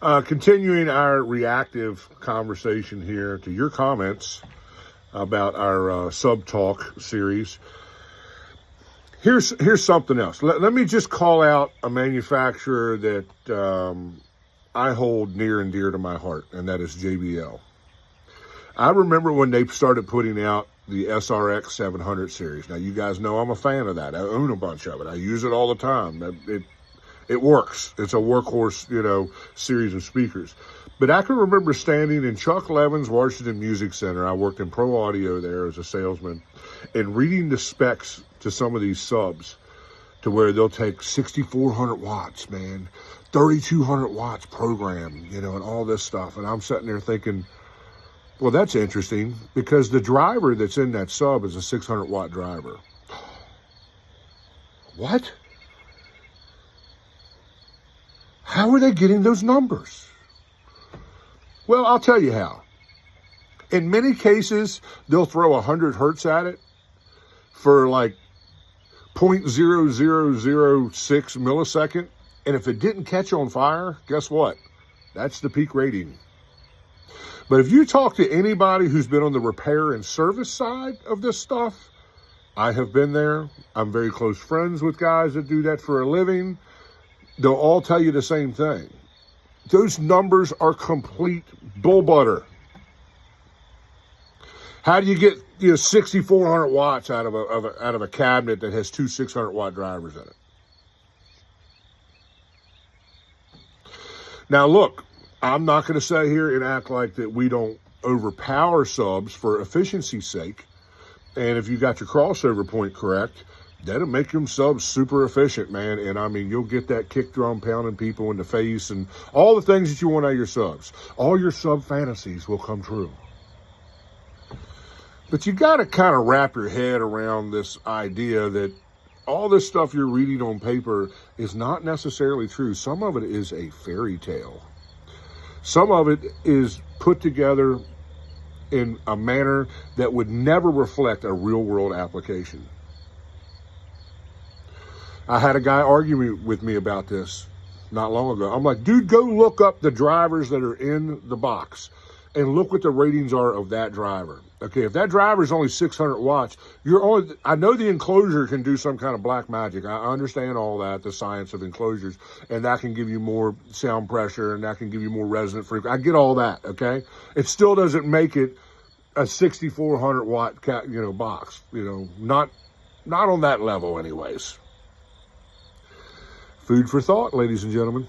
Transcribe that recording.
Continuing our reactive conversation here to your comments about our Sub Talk series. Here's something else. Let me just call out a manufacturer that I hold near and dear to my heart, and that is JBL. I remember when they started putting out the SRX 700 series. Now, you guys know I'm a fan of that. I own a bunch of it. I use it all the time. It works. It's a workhorse, series of speakers. But I can remember standing in Chuck Levin's Washington Music Center. I worked in pro audio there as a salesman, and reading the specs to some of these subs to where they'll take 6,400 watts, man, 3,200 watts program, and all this stuff. And I'm sitting there thinking, well, that's interesting because the driver that's in that sub is a 600 watt driver. What? How are they getting those numbers? Well, I'll tell you how. In many cases, they'll throw 100 hertz at it for like 0.0006 millisecond. And if it didn't catch on fire, guess what? That's the peak rating. But if you talk to anybody who's been on the repair and service side of this stuff, I have been there. I'm very close friends with guys that do that for a living. They'll all tell you the same thing. Those numbers are complete bull butter. How do you get 6,400 watts out of a cabinet that has two 600 watt drivers in it? Now look, I'm not going to sit here and act like that we don't overpower subs for efficiency's sake. And if you got your crossover point correct, that'll make them subs super efficient, man. And I mean, you'll get that kick drum pounding people in the face and all the things that you want out of your subs. All your sub fantasies will come true. But you got to kind of wrap your head around this idea that all this stuff you're reading on paper is not necessarily true. Some of it is a fairy tale. Some of it is put together in a manner that would never reflect a real world application. I had a guy argue with me about this not long ago. I'm like, dude, go look up the drivers that are in the box and look what the ratings are of that driver. Okay, if that driver is only 600 watts, I know the enclosure can do some kind of black magic. I understand all that, the science of enclosures, and that can give you more sound pressure and that can give you more resonant frequency. I get all that, okay? It still doesn't make it a 6,400 watt, box, not on that level anyways. Food for thought, ladies and gentlemen.